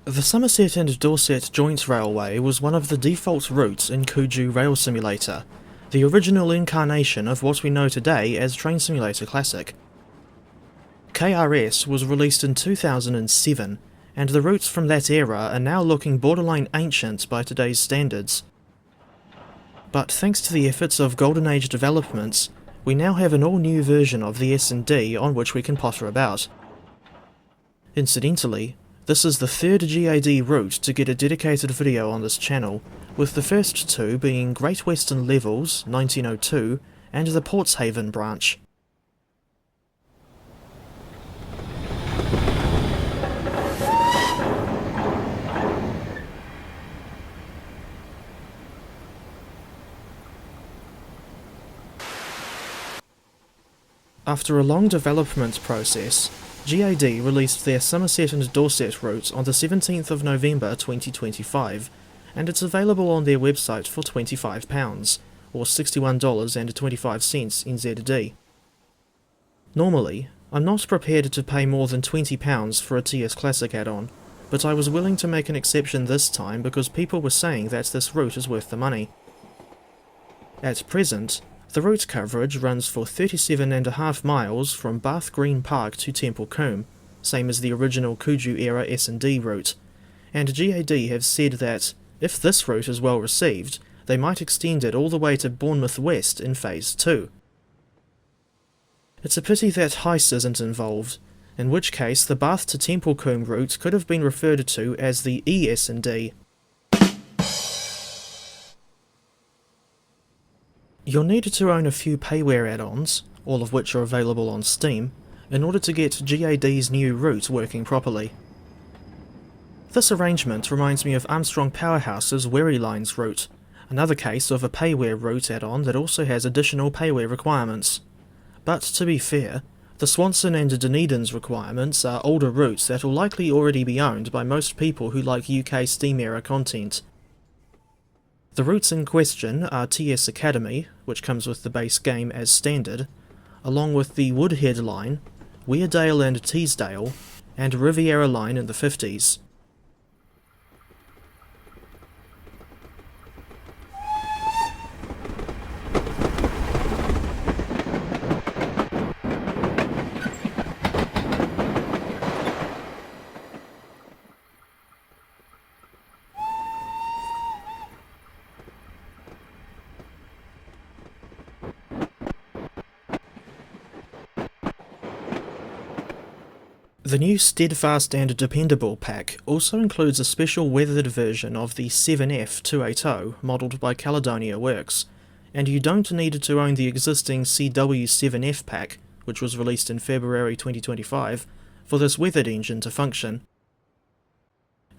The Somerset and Dorset Joint Railway was one of the default routes in Kuju Rail Simulator, the original incarnation of what we know today as Train Simulator Classic. KRS was released in 2007, and the routes from that era are now looking borderline ancient by today's standards. But thanks to the efforts of Golden Age developments, we now have an all-new version of the S&D on which we can potter about. Incidentally, this is the third GAD route to get a dedicated video on this channel, with the first two being Great Western Levels 1902 and the Portshaven branch. After a long development process, GAD released their Somerset and Dorset route on the 17th of November 2025, and it's available on their website for £25, or $61.25 NZD. Normally, I'm not prepared to pay more than £20 for a TS Classic add-on, but I was willing to make an exception this time because people were saying that this route is worth the money. At present, the route coverage runs for 37.5 miles from Bath Green Park to Templecombe, same as the original Kuju era S&D route, and GAD have said that, if this route is well received, they might extend it all the way to Bournemouth West in Phase 2. It's a pity that Heiss isn't involved, in which case the Bath to Templecombe route could have been referred to as the ES&D. You'll need to own a few payware add-ons, all of which are available on Steam, in order to get GAD's new route working properly. This arrangement reminds me of Armstrong Powerhouse's Wherry Lines route, another case of a payware route add-on that also has additional payware requirements. But to be fair, the Swanson and Dunedin's requirements are older routes that will likely already be owned by most people who like UK Steam era content. The routes in question are TS Academy, which comes with the base game as standard, along with the Woodhead line, Weardale and Teesdale, and Riviera line in the 50s. The new Steadfast and Dependable pack also includes a special weathered version of the 7F 280 modelled by Caledonia Works, and you don't need to own the existing CW7F pack, which was released in February 2025, for this weathered engine to function.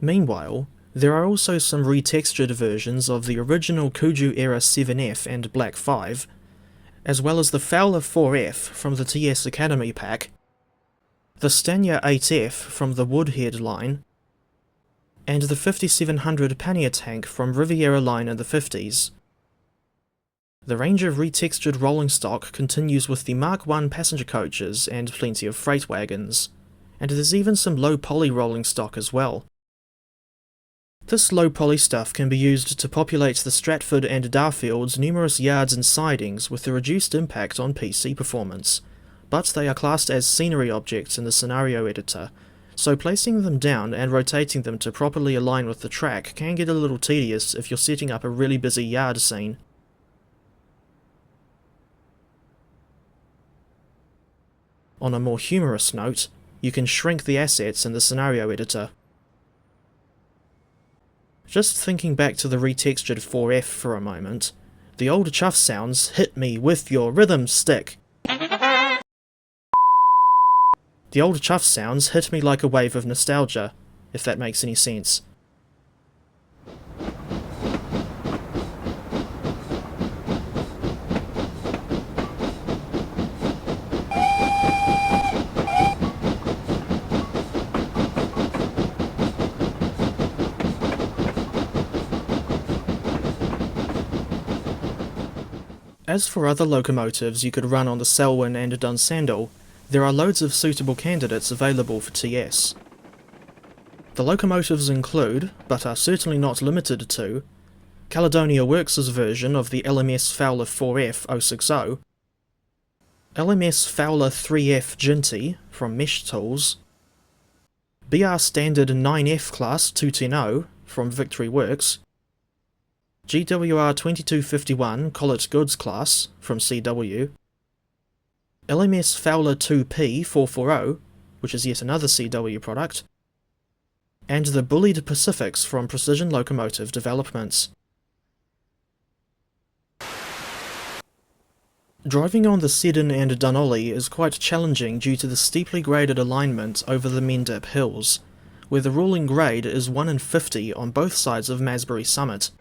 Meanwhile, there are also some retextured versions of the original Kuju era 7F and Black 5, as well as the Fowler 4F from the TS Academy pack, the Stanya 8F from the Woodhead line, and the 5700 pannier tank from Riviera line in the 50s. The range of retextured rolling stock continues with the Mark I passenger coaches and plenty of freight wagons, and there's even some low poly rolling stock as well. This low poly stuff can be used to populate the Stratford and Darfield's numerous yards and sidings with a reduced impact on PC performance, but they are classed as scenery objects in the scenario editor, so placing them down and rotating them to properly align with the track can get a little tedious if you're setting up a really busy yard scene. On a more humorous note, you can shrink the assets in the scenario editor. Just thinking back to the retextured 4F for a moment, the old chuff sounds "hit me with your rhythm stick." The old chuff sounds hit me like a wave of nostalgia, if that makes any sense. As for other locomotives you could run on the Selwyn and Dunsandel, there are loads of suitable candidates available for TS. The locomotives include, but are certainly not limited to, Caledonia Works' version of the LMS Fowler 4F 060, LMS Fowler 3F Ginty from Mesh Tools, BR Standard 9F Class 210 from Victory Works, GWR 2251 Collett Goods Class from CW, LMS Fowler 2P 440, which is yet another CW product, and the Bulleid Pacifics from Precision Locomotive Developments. Driving on the Seddon and Dunolly is quite challenging due to the steeply graded alignment over the Mendip Hills, where the ruling grade is 1 in 50 on both sides of Masbury Summit.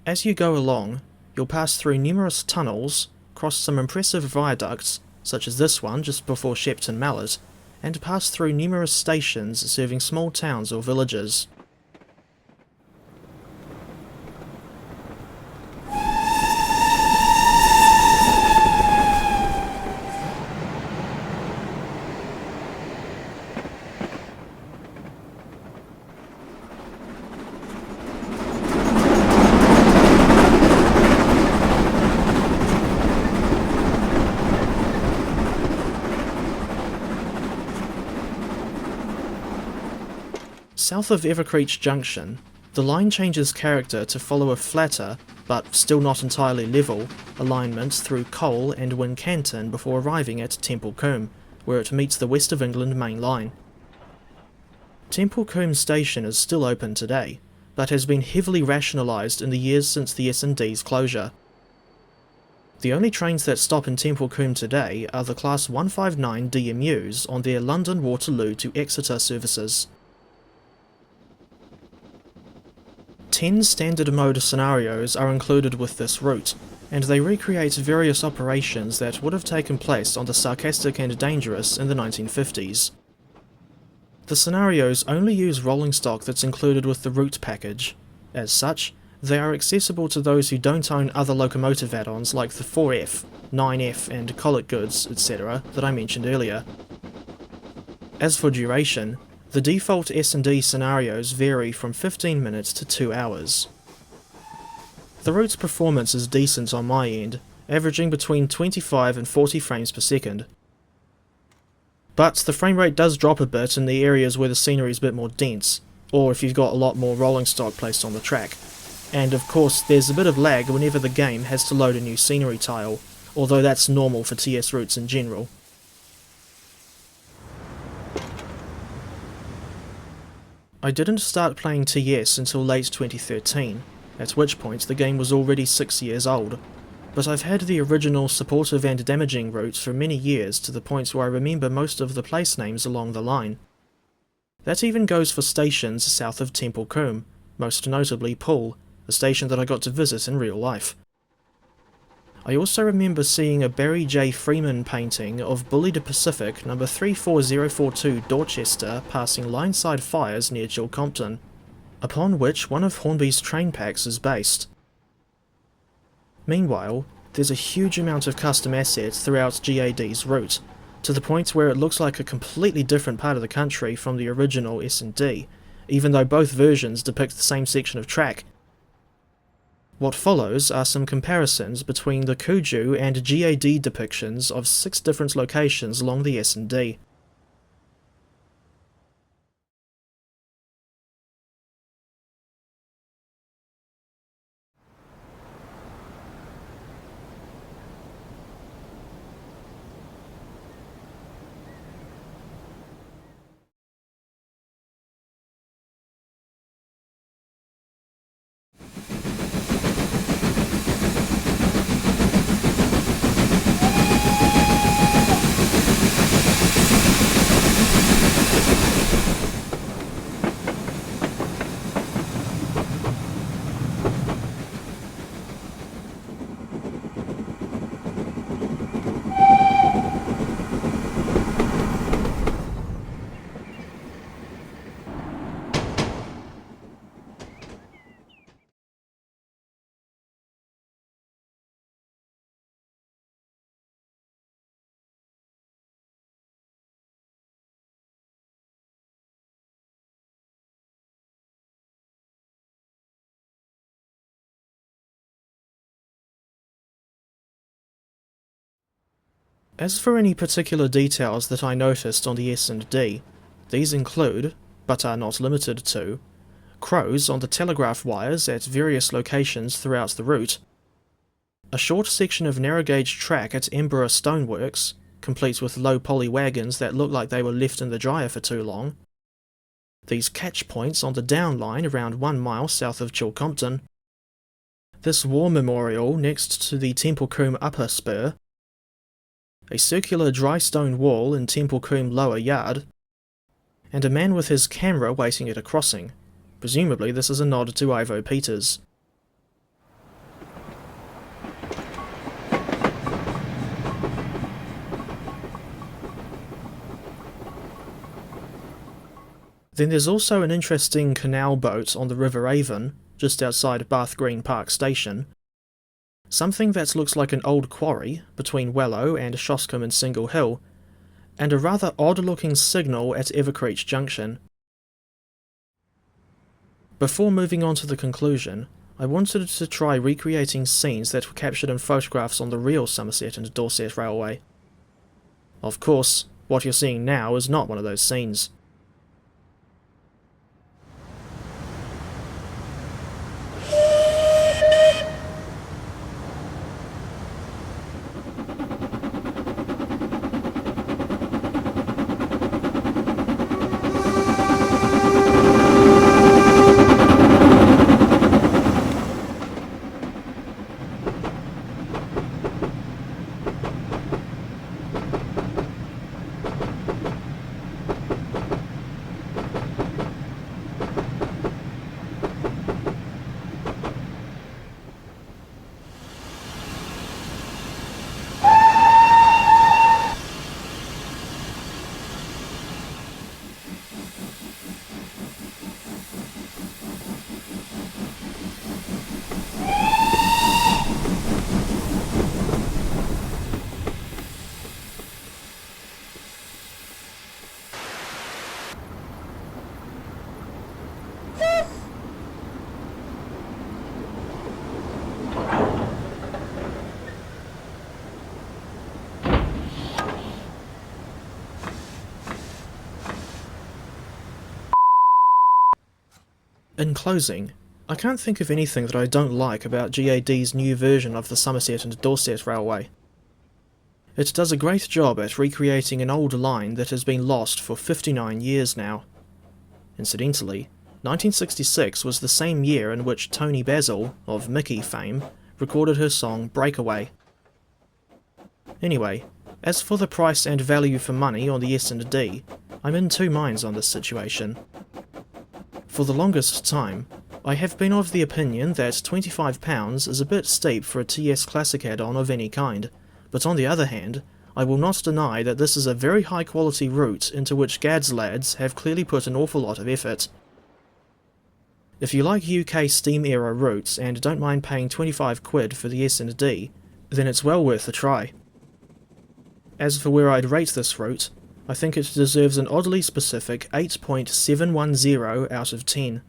As you go along, you'll pass through numerous tunnels, cross some impressive viaducts, such as this one just before Shepton Mallet, and pass through numerous stations serving small towns or villages. South of Evercreech Junction, the line changes character to follow a flatter, but still not entirely level, alignment through Cole and Wincanton before arriving at Templecombe, where it meets the West of England main line. Templecombe station is still open today, but has been heavily rationalised in the years since the S&D's closure. The only trains that stop in Templecombe today are the Class 159 DMUs on their London Waterloo to Exeter services. 10 standard mode scenarios are included with this route, and they recreate various operations that would have taken place on the Sarcastic and Dangerous in the 1950s. The scenarios only use rolling stock that's included with the route package. As such, they are accessible to those who don't own other locomotive add-ons like the 4F, 9F and Collett Goods, etc. that I mentioned earlier. As for duration, the default S&D scenarios vary from 15 minutes to 2 hours. The route's performance is decent on my end, averaging between 25 and 40 frames per second. But the frame rate does drop a bit in the areas where the scenery is a bit more dense, or if you've got a lot more rolling stock placed on the track. And of course there's a bit of lag whenever the game has to load a new scenery tile, although that's normal for TS routes in general. I didn't start playing TS until late 2013, at which point the game was already 6 years old, but I've had the original supportive and damaging route for many years to the point where I remember most of the place names along the line. That even goes for stations south of Templecombe, most notably Poole, a station that I got to visit in real life. I also remember seeing a Barry J. Freeman painting of Bulleid Pacific No. 34042 Dorchester passing line-side fires near Chilcompton, upon which one of Hornby's train packs is based. Meanwhile, there's a huge amount of custom assets throughout GAD's route, to the point where it looks like a completely different part of the country from the original S&D, even though both versions depict the same section of track. What follows are some comparisons between the Kuju and GAD depictions of 6 different locations along the S&D. As for any particular details that I noticed on the S&D, these include, but are not limited to, crows on the telegraph wires at various locations throughout the route, a short section of narrow-gauge track at Embera Stoneworks, complete with low poly wagons that look like they were left in the dryer for too long, these catch points on the down line around 1 mile south of Chilcompton, this war memorial next to the Templecombe Upper Spur, a circular dry stone wall in Templecombe Lower Yard, and a man with his camera waiting at a crossing. Presumably this is a nod to Ivo Peters. Then there's also an interesting canal boat on the River Avon, just outside Bath Green Park Station, something that looks like an old quarry between Wellow and Shoscombe and Single Hill, and a rather odd-looking signal at Evercreech Junction. Before moving on to the conclusion, I wanted to try recreating scenes that were captured in photographs on the real Somerset and Dorset Railway. Of course, what you're seeing now is not one of those scenes. In closing, I can't think of anything that I don't like about GAD's new version of the Somerset and Dorset Railway. It does a great job at recreating an old line that has been lost for 59 years now. Incidentally, 1966 was the same year in which Tony Basil, of Mickey fame, recorded her song Breakaway. Anyway, as for the price and value for money on the S&D, I'm in two minds on this situation. For the longest time, I have been of the opinion that £25 is a bit steep for a TS Classic add-on of any kind, but on the other hand, I will not deny that this is a very high quality route into which GAD's lads have clearly put an awful lot of effort. If you like UK steam era routes and don't mind paying 25 quid for the S&D, then it's well worth a try. As for where I'd rate this route, I think it deserves an oddly specific 8.710 out of 10.